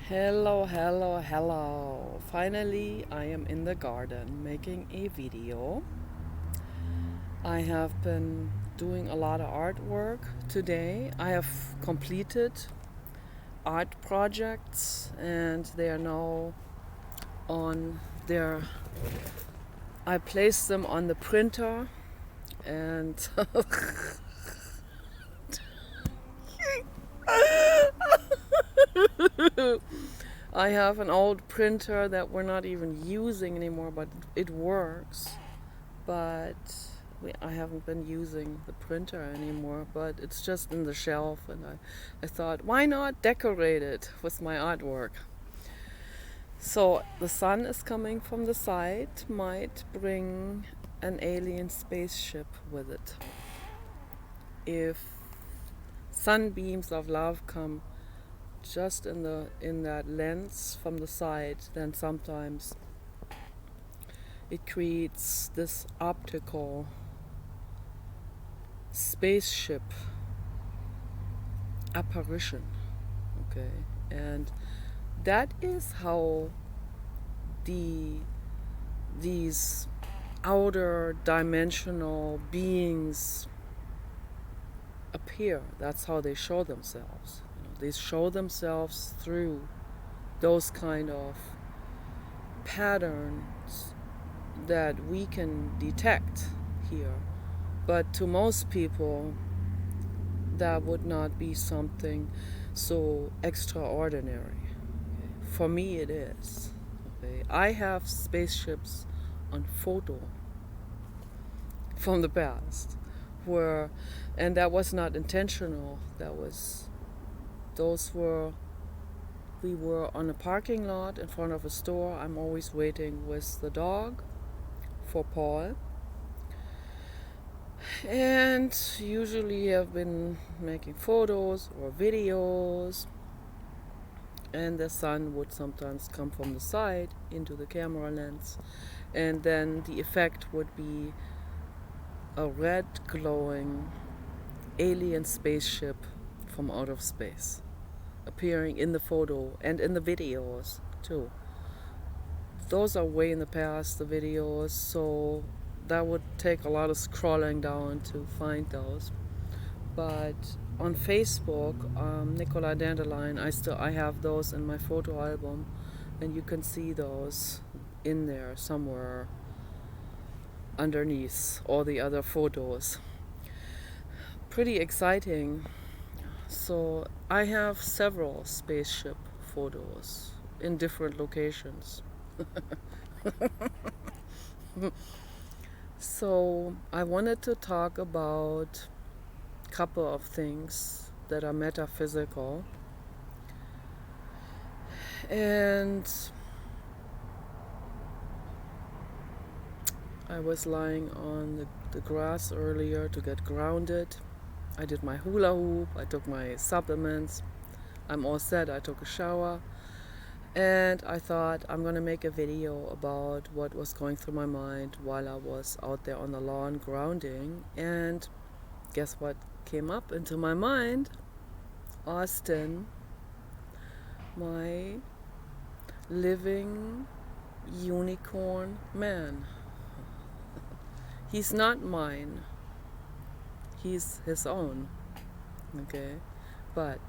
Hello, hello, hello. Finally, I am in the garden making a video. I have been doing a lot of artwork today. I have completed art projects and they are now on their. I placed them on the printer and I have an old printer that we're not even using anymore, but it works. But I haven't been using the printer anymore, but it's just in the shelf, and I thought, why not decorate it with my artwork? So the sun is coming from the side, might bring an alien spaceship with it. If sunbeams of love come just in that lens from the side, then sometimes it creates this optical spaceship apparition. Okay, and that is how these outer dimensional beings appear. That's how they show themselves. They show themselves through those kind of patterns that we can detect here. But to most people, that would not be something so extraordinary. Okay. For me, it is. Okay. I have spaceships on photo from the past, where, and that was not intentional. We were on a parking lot in front of a store. I'm always waiting with the dog for Paul. And usually I've been making photos or videos, and the sun would sometimes come from the side into the camera lens, and then the effect would be a red glowing alien spaceship from out of space appearing in the photo and in the videos too. Those are way in the past, the videos, so that would take a lot of scrolling down to find those. But on Facebook, Nicola Dandelion, I have those in my photo album, and you can see those in there somewhere underneath all the other photos. Pretty exciting. So I have several spaceship photos in different locations. So I wanted to talk about a couple of things that are metaphysical. And I was lying on the grass earlier to get grounded. I did my hula hoop, I took my supplements, I'm all set, I took a shower. And I thought I'm gonna make a video about what was going through my mind while I was out there on the lawn grounding. And guess what came up into my mind? Austin, my living unicorn man. He's not mine. He's his own. Okay? But,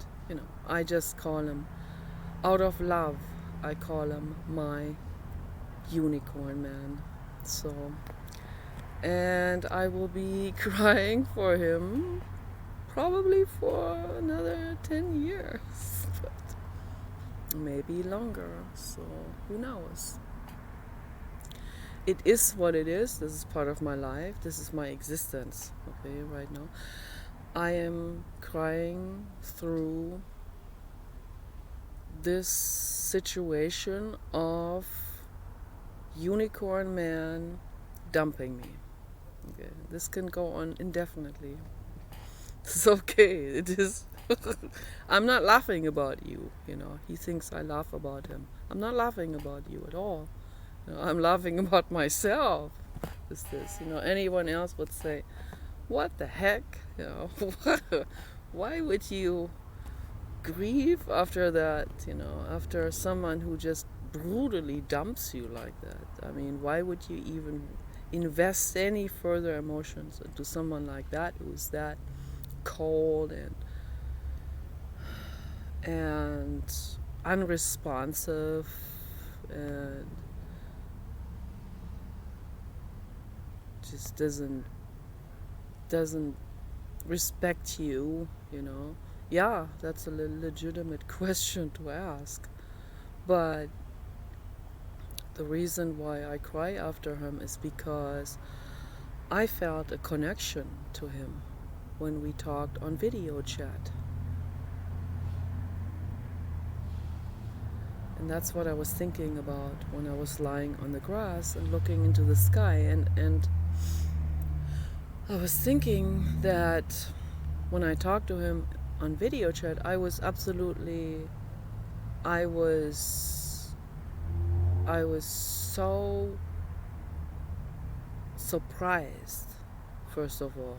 I just call him, out of love, I call him my unicorn man. So, and I will be crying for him probably for another 10 years, but maybe longer. So, who knows? It is what it is. This is part of my life. This is my existence. Okay, right now. I am crying through this situation of unicorn man dumping me. Okay, this can go on indefinitely. It's okay. It is. I'm not laughing about you. He thinks I laugh about him. I'm not laughing about you at all. I'm laughing about myself. Is this? Anyone else would say, "What the heck? Why would you grief after that, after someone who just brutally dumps you like that. I mean, why would you even invest any further emotions into someone like that who's that cold and unresponsive and just doesn't respect you. Yeah, that's a legitimate question to ask. But the reason why I cry after him is because I felt a connection to him when we talked on video chat. And that's what I was thinking about when I was lying on the grass and looking into the sky. And I was thinking that when I talked to him on video chat, I was so surprised. First of all,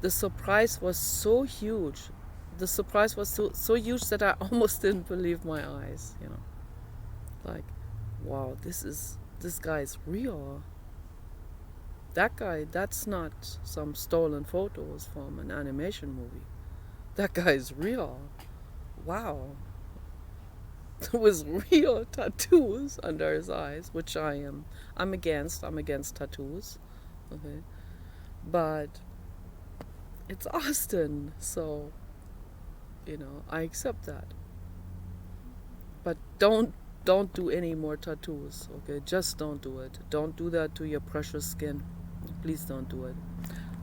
the surprise was so huge. The surprise was so huge that I almost didn't believe my eyes. Like, wow, this guy is real. That guy, that's not some stolen photos from an animation movie. That guy is real. Wow. With real tattoos under his eyes, which I'm against tattoos. Okay. But it's Austin, so I accept that. But don't do any more tattoos, okay? Just don't do it. Don't do that to your precious skin. Please don't do it.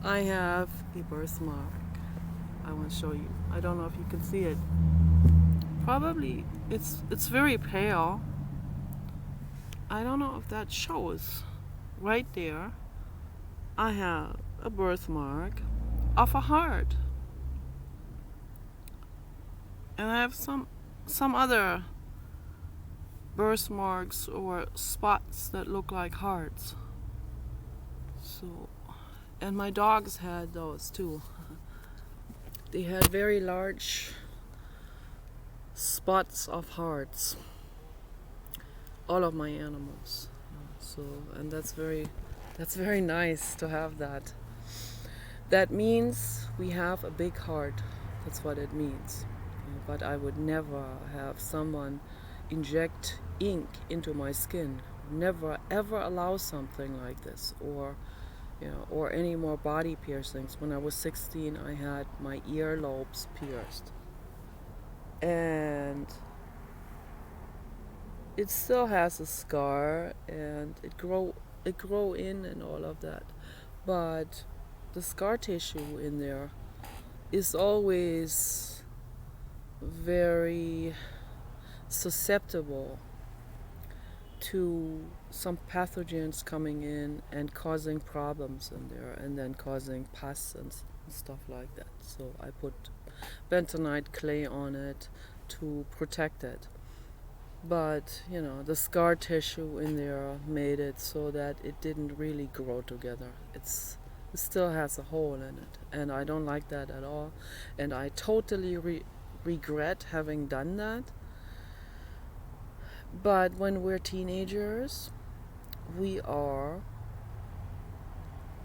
I have a birthmark. I want to show you. I don't know if you can see it. Probably it's very pale. I don't know if that shows. Right there, I have a birthmark of a heart. And I have some other birthmarks or spots that look like hearts. So, and my dogs had those too. They had very large spots of hearts. All of my animals. So, and that's very nice to have that. That means we have a big heart. That's what it means. But I would never have someone inject ink into my skin. Never ever allow something like this, or any more body piercings. When I was 16, I had my earlobes pierced, and it still has a scar, and it grow in and all of that. But the scar tissue in there is always very susceptible to some pathogens coming in and causing problems in there, and then causing pus and stuff like that. So I put bentonite clay on it to protect it. But the scar tissue in there made it so that it didn't really grow together. It still has a hole in it, and I don't like that at all. And I totally regret having done that. But when we're teenagers, we are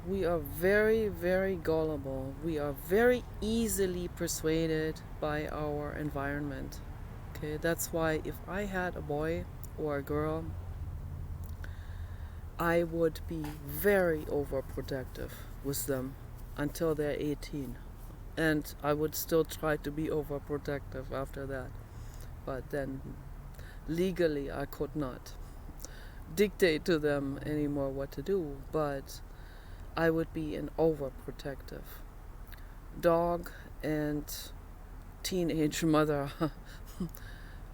very, very gullible. We are very easily persuaded by our environment. Okay, that's why if I had a boy or a girl, I would be very overprotective with them until they're 18. And I would still try to be overprotective after that. But then legally I could not dictate to them anymore what to do, but I would be an overprotective dog and teenage mother.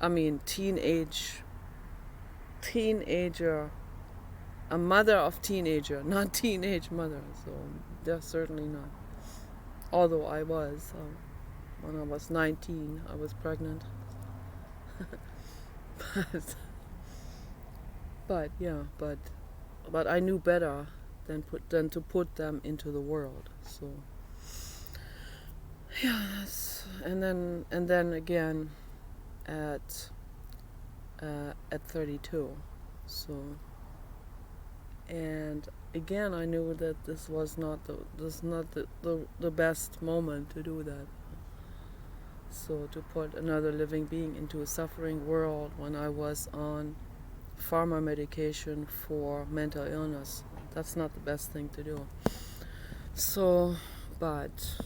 I mean teenager, a mother of teenager, not teenage mother. So they're certainly not. Although I was, when I was 19, I was pregnant. but I knew better than to put them into the world. So And then again at 32. So, and again I knew that this not the best moment to do that. So to put another living being into a suffering world when I was on pharma medication for mental illness, that's not the best thing to do. So, but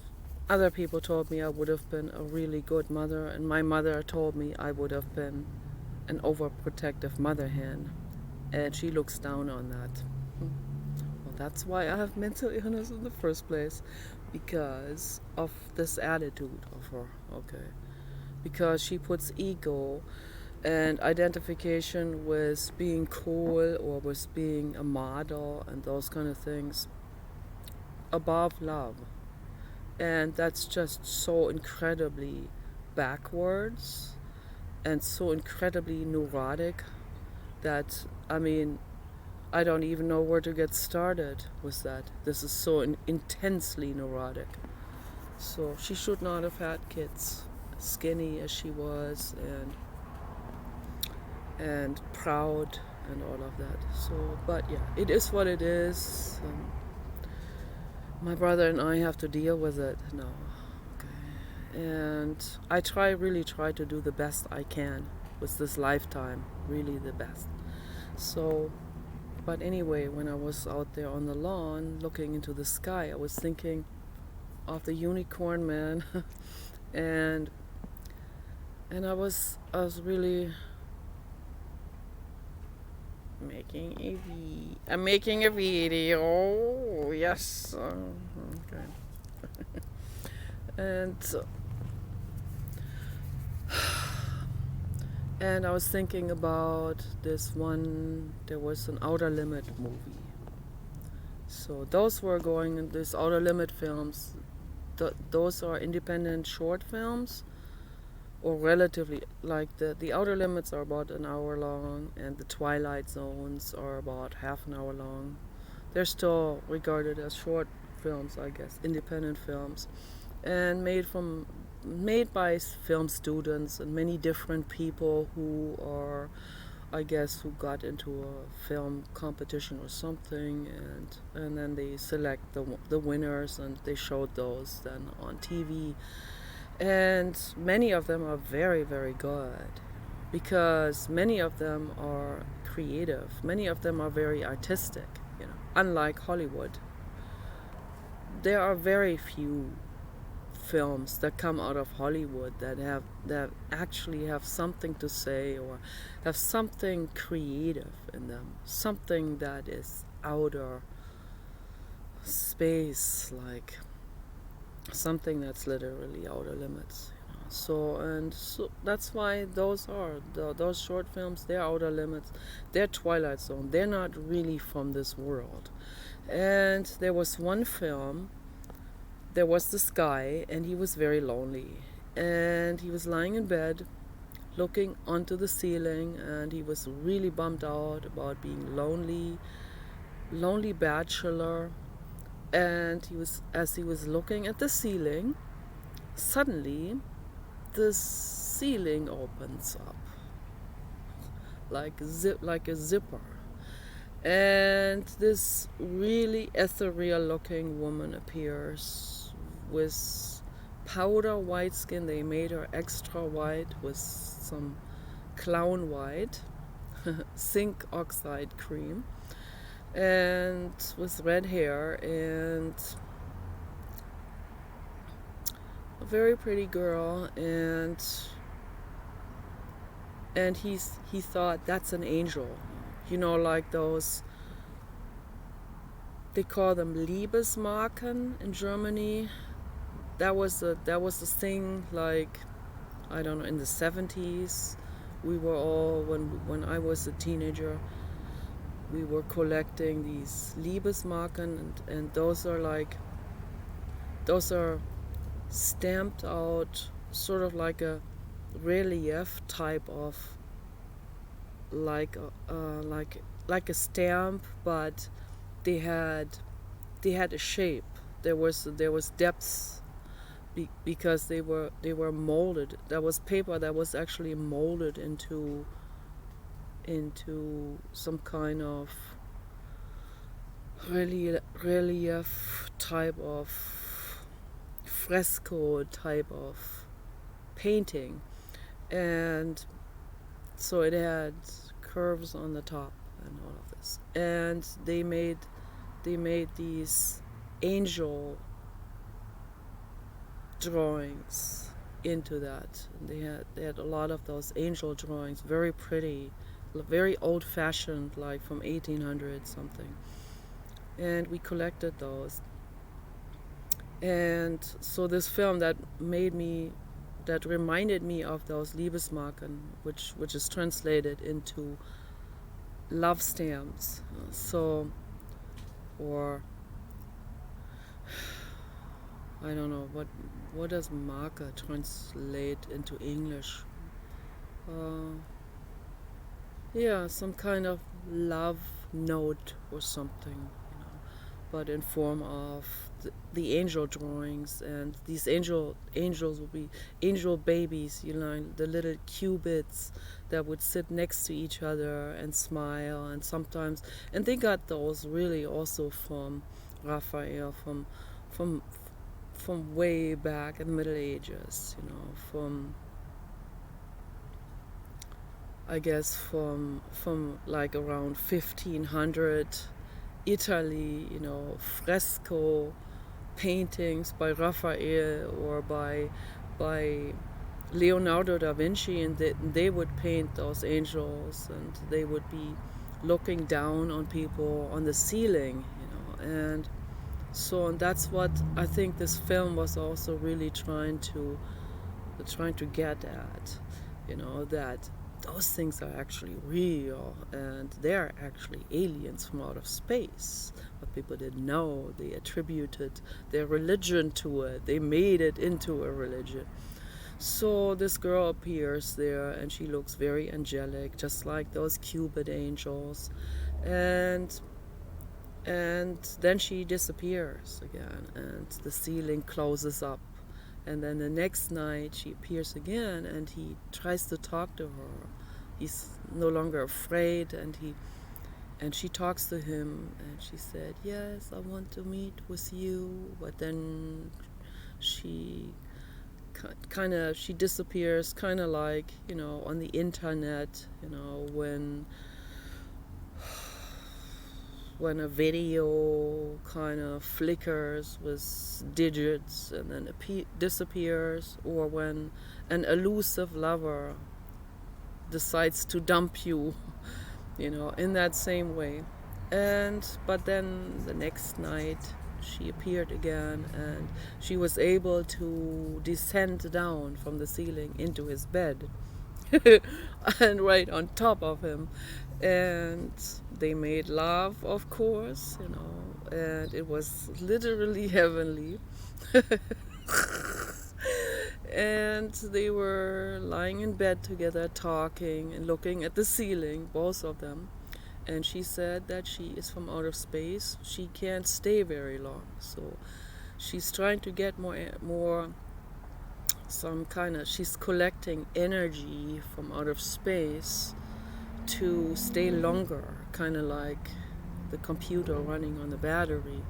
other people told me I would have been a really good mother, and my mother told me I would have been an overprotective mother hen, and she looks down on that. Well, that's why I have mental illness in the first place, because of this attitude of her, okay? Because she puts ego and identification with being cool or with being a model and those kind of things above love. And that's just so incredibly backwards and so incredibly neurotic that, I mean, I don't even know where to get started with that. This is so intensely neurotic. So she should not have had kids, skinny as she was, and proud and all of that. So, but yeah, it is what it is. My brother and I have to deal with it now. Okay. And I really try to do the best I can with this lifetime, really the best. So, but anyway, when I was out there on the lawn looking into the sky, I was thinking of the unicorn man, and I was really I'm making a video. Yes. Okay. And I was thinking about this one. There was an Outer Limit movie. So those were going in these Outer Limit films. Those are independent short films, or relatively, like the Outer Limits are about an hour long, and the Twilight Zones are about half an hour long. They're still regarded as short films, I guess, independent films, and made by film students and many different people who are, I guess, who got into a film competition or something, and then they select the winners, and they showed those then on TV. And many of them are very, very good, because many of them are creative. Many of them are very artistic, unlike Hollywood. There are very few films that come out of Hollywood that actually have something to say or have something creative in them, something that is outer space, like something that's literally outer limits. So that's why those short films, they're outer limits, they're Twilight Zone, they're not really from this world. And there was one film, there was this guy, and he was very lonely, and he was lying in bed looking onto the ceiling, and he was really bummed out about being lonely bachelor. And as he was looking at the ceiling, suddenly the ceiling opens up like a zipper, and this really ethereal looking woman appears with powder white skin. They made her extra white with some clown white zinc oxide cream, and with red hair, and a very pretty girl. And he thought, that's an angel, like those, they call them Liebesmarken in Germany. That was the thing, like, I don't know, in the 70s. We were all, when I was a teenager, we were collecting these Liebesmarken, and those are stamped out, sort of like a relief type of, like a stamp, but they had a shape. There was depths because they were molded. That was paper that was actually molded into some kind of relief type of fresco type of painting, and so it had curves on the top and all of this. And they made these angel drawings into that. And they had a lot of those angel drawings, very pretty, very old-fashioned, like from 1800 something. And we collected those. And so this film that reminded me of those Liebesmarken, which is translated into love stamps. So, or I don't know what does Marke translate into English. Yeah, some kind of love note or something, but in form of the angel drawings. And these angels will be angel babies, the little cubits that would sit next to each other and smile. And sometimes, and they got those really also from Raphael, from way back in the Middle Ages, from, I guess, from like around 1500 Italy, fresco paintings by Raphael or by Leonardo da Vinci, and they would paint those angels, and they would be looking down on people on the ceiling, and so, and that's what I think this film was also really trying to get at, that those things are actually real, and they're actually aliens from out of space. But people didn't know. They attributed their religion to it. They made it into a religion. So this girl appears there, and she looks very angelic, just like those Cupid angels, and then she disappears again, and the ceiling closes up. And then the next night she appears again, and he tries to talk to her. He's no longer afraid, and she talks to him, and she said, "Yes, I want to meet with you." But then she disappears, kind of like, on the internet, when a video kind of flickers with digits and then disappears, or when an elusive lover decides to dump you, in that same way. But then the next night she appeared again, and she was able to descend down from the ceiling into his bed and right on top of him. And they made love, of course, and it was literally heavenly. And they were lying in bed together, talking and looking at the ceiling, both of them. And she said that she is from outer space. She can't stay very long, so she's trying to get more she's collecting energy from outer space to stay longer, kind of like the computer running on the battery.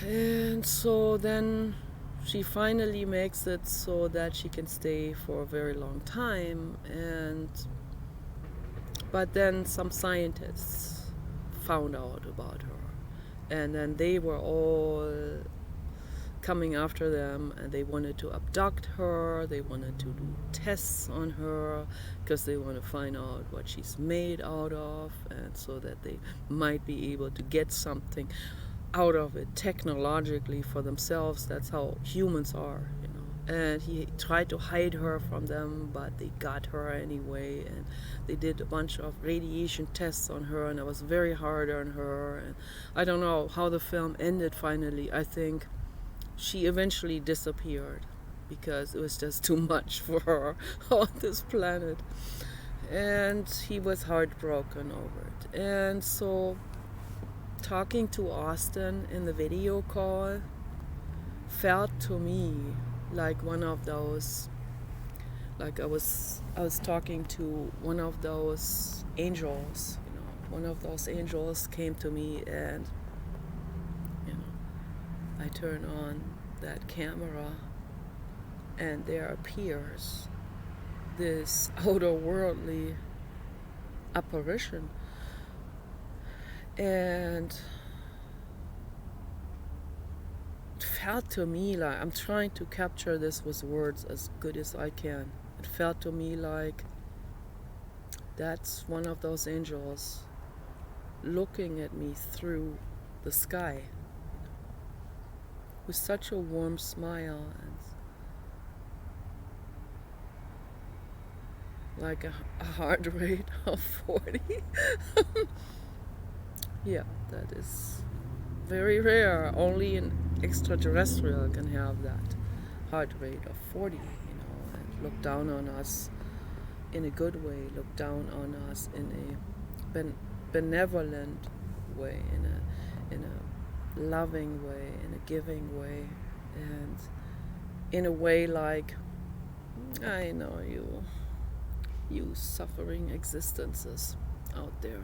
And so then she finally makes it so that she can stay for a very long time. But then some scientists found out about her, and then they were all coming after them, and they wanted to abduct her. They wanted to do tests on her because they want to find out what she's made out of, and so that they might be able to get something out of it technologically for themselves. That's how humans are, And he tried to hide her from them, but they got her anyway, and they did a bunch of radiation tests on her, and it was very hard on her. And I don't know how the film ended finally. I think she eventually disappeared because it was just too much for her on this planet, and he was heartbroken over it. And so talking to Austin in the video call felt to me like one of those, like I was talking to one of those angels, you know. One of those angels came to me, and you know, I turn on that camera, and there appears this outer-worldly apparition, and it felt to me like, I'm trying to capture this with words as good as I can. It felt to me like that's one of those angels looking at me through the sky with such a warm smile, and like a heart rate of 40. Yeah, that is very rare. Only an extraterrestrial can have that heart rate of 40, you know, and look down on us in a good way, look down on us in a benevolent way, in a loving way, in a giving way, and in a way like, I know you suffering existences out there.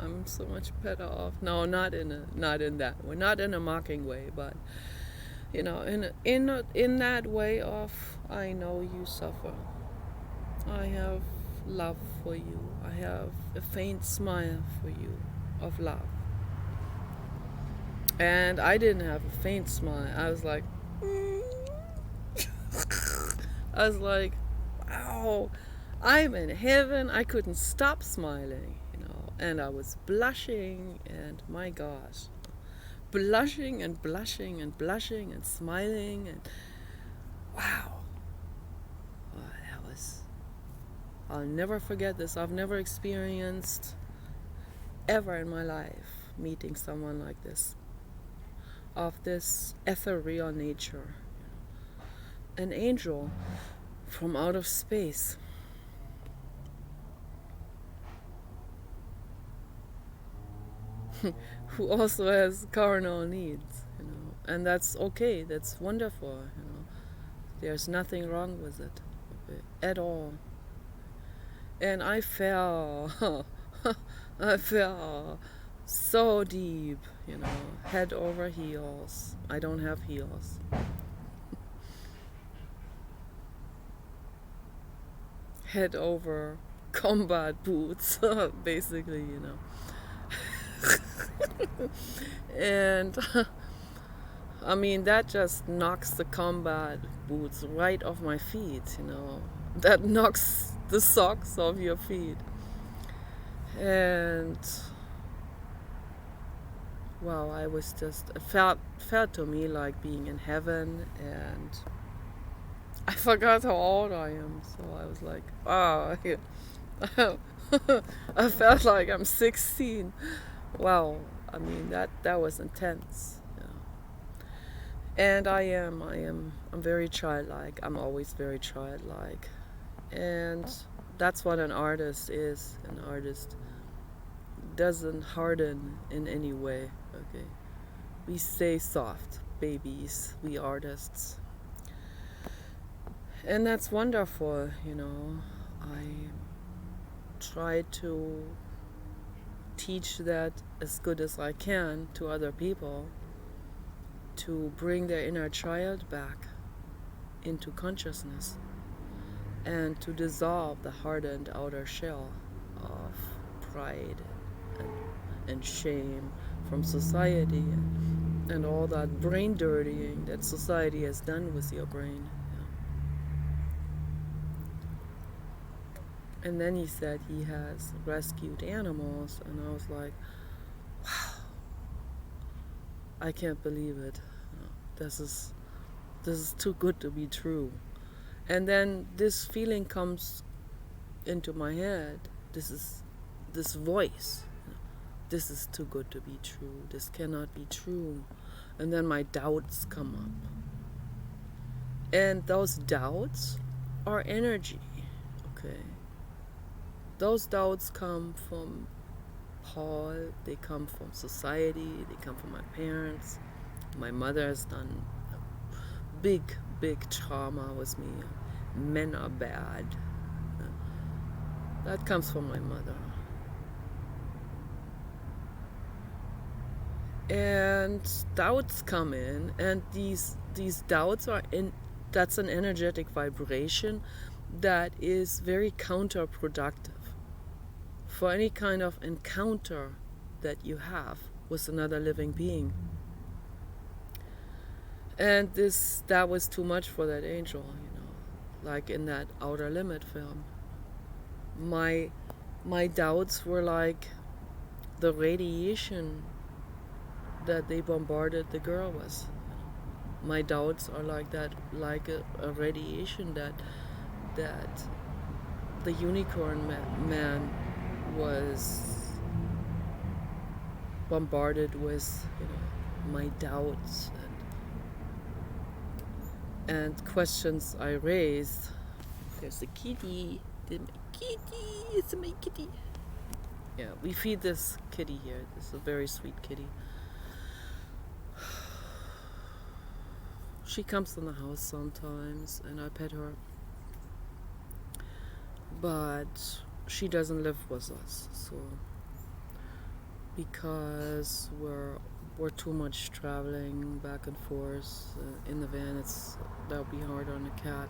I'm so much better off. No, not in that way, not in a mocking way, but you know, in that way of, I know you suffer. I have love for you. I have a faint smile for you of love. And I didn't have a faint smile. I was like, I was like, wow, I'm in heaven. I couldn't stop smiling, you know, and I was blushing, and my gosh, blushing and blushing and blushing and smiling, and wow. I'll never forget this. I've never experienced ever in my life meeting someone like this, of this ethereal nature, an angel from out of space. Who also has carnal needs, you know, and that's okay, that's wonderful, you know. There's nothing wrong with it, okay, at all. And I fell, I fell so deep, you know, head over heels. I don't have heels. Head over combat boots, basically, you know. And I mean, that just knocks the combat boots right off my feet, you know. That knocks the socks off your feet. And wow, I was just, it felt to me like being in heaven, and I forgot how old I am, so I was like, wow, I felt like I'm 16. Wow, I mean, that was intense. And I'm very childlike. I'm always very childlike. And that's what an artist is. An artist doesn't harden in any way, okay? We stay soft babies, we artists. And that's wonderful, you know. I try to teach that as good as I can to other people, to bring their inner child back into consciousness, and to dissolve the hardened outer shell of pride and shame from society, and all that brain dirtying that society has done with your brain. And then he said he has rescued animals, and I was like, wow, I can't believe it. This is too good to be true. And then this feeling comes into my head. This voice. This is too good to be true. This cannot be true. And then my doubts come up. And those doubts are energy, okay? Those doubts come from Paul, they come from society, they come from my parents, My mother has done big, big trauma with me. Men are bad. That comes from my mother. And doubts come in, and these doubts are in. That's an energetic vibration that is very counterproductive for any kind of encounter that you have with another living being. And that was too much for that angel, like in that Outer Limit film. My doubts were like the radiation that they bombarded the girl with. My doubts are like that, like a radiation that the unicorn man was bombarded with, my doubts and questions I raised. There's a kitty. There's my kitty. It's my kitty. Yeah, we feed this kitty here. This is a very sweet kitty. She comes in the house sometimes and I pet her. But she doesn't live with us, so because we're too much traveling back and forth in the van, that'll be hard on a cat.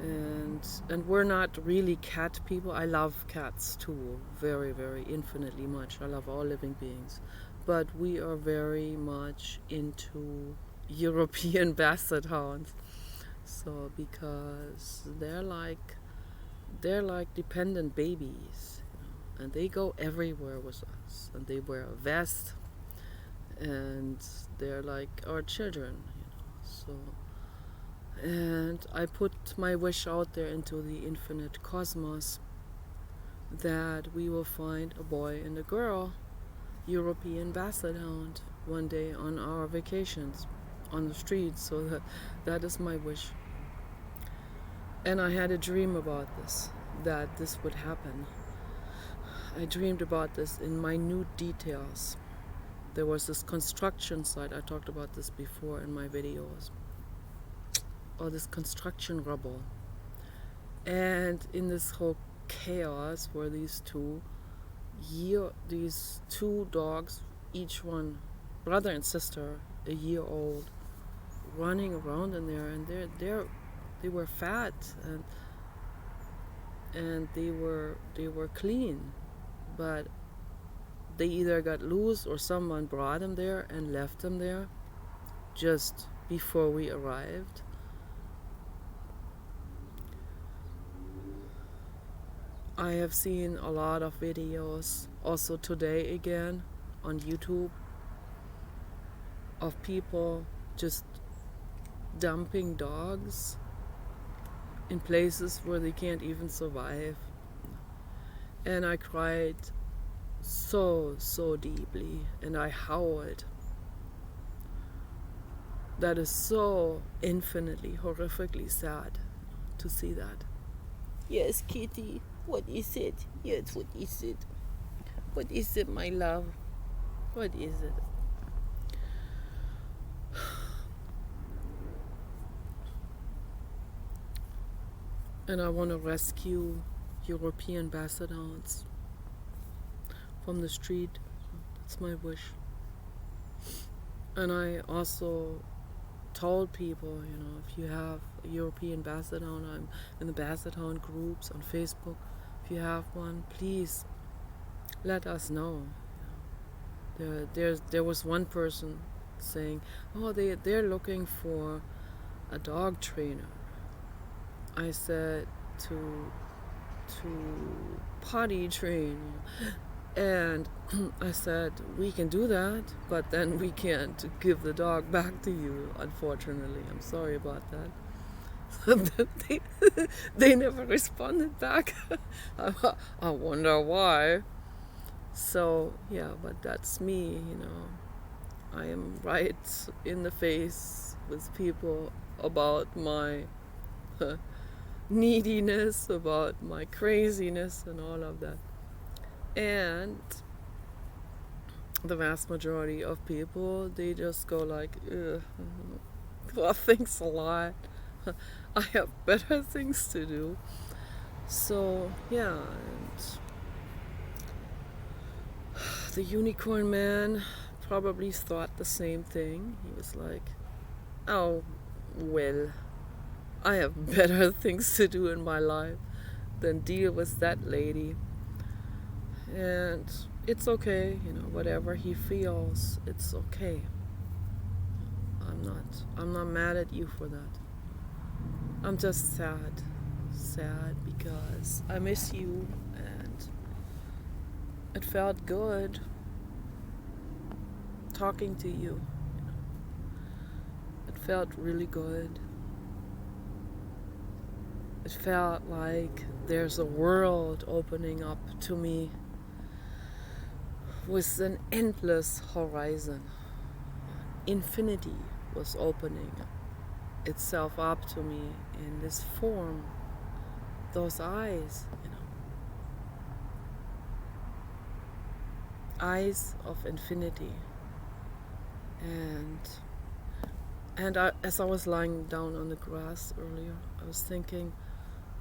And we're not really cat people. I love cats too, very, very infinitely much. I love all living beings, but we are very much into European Basset Hounds. So because they're like dependent babies, and they go everywhere with us, and they wear a vest, and they're like our children, so. And I put my wish out there into the infinite cosmos that we will find a boy and a girl, European Basset Hound, one day on our vacations on the streets. So that is my wish. And I had a dream about this, that this would happen. I dreamed about this in minute details. There was this construction site, I talked about this before in my videos, or this construction rubble. And in this whole chaos were these two dogs, each one brother and sister, a year old, running around in there, and they were fat and they were clean, but they either got loose or someone brought them there and left them there just before we arrived. I have seen a lot of videos also today again on YouTube of people just dumping dogs in places where they can't even survive. And I cried so deeply, and I howled. That is so infinitely, horrifically sad to see that. Yes, kitty, what is it? Yes, what is it? What is it, my love? What is it? And I want to rescue European Basset Hounds from the street. That's my wish. And I also told people, if you have a European Basset Hound, I'm in the Basset Hound groups on Facebook. If you have one, please let us know. There was one person saying, oh, they're looking for a dog trainer. I said to potty train, and I said we can do that, but then we can't give the dog back to you, unfortunately. I'm sorry about that. They never responded back. I wonder why. So yeah, but that's me, I am right in the face with people about my neediness, about my craziness and all of that. And the vast majority of people, they just go like, ugh, well, thanks a lot. I have better things to do. So yeah, and the unicorn man probably thought the same thing. He was like, oh, well, I have better things to do in my life than deal with that lady. And it's okay, whatever he feels, it's okay. I'm not mad at you for that. I'm just sad because I miss you, and it felt good talking to you. It felt really good. It felt like there's a world opening up to me with an endless horizon. Infinity was opening itself up to me in this form, those eyes, eyes of infinity. And as I was lying down on the grass earlier, I was thinking,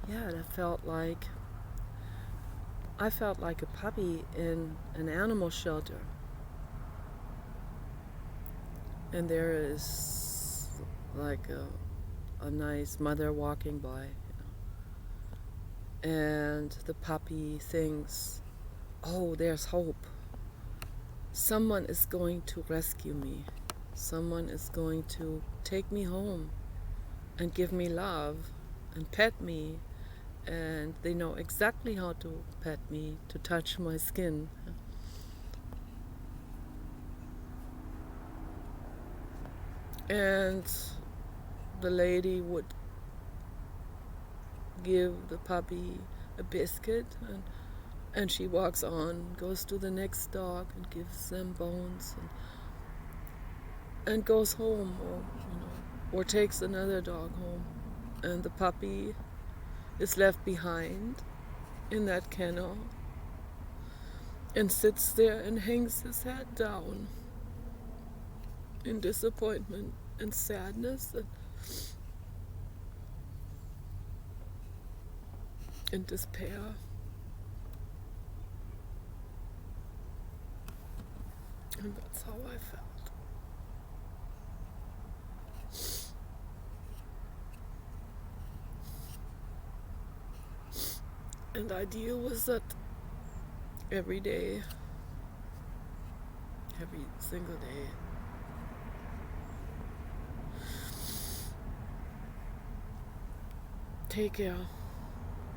yeah, I felt like a puppy in an animal shelter. And there is like a nice mother walking by, and the puppy thinks, oh, there's hope. Someone is going to rescue me. Someone is going to take me home and give me love and pet me, and they know exactly how to pet me, to touch my skin. And the lady would give the puppy a biscuit, and she walks on, goes to the next dog and gives them bones, and goes home, or takes another dog home, and the puppy is left behind in that kennel and sits there and hangs his head down in disappointment and sadness and despair. And that's how I felt. And I deal with that every day, every single day. Take care.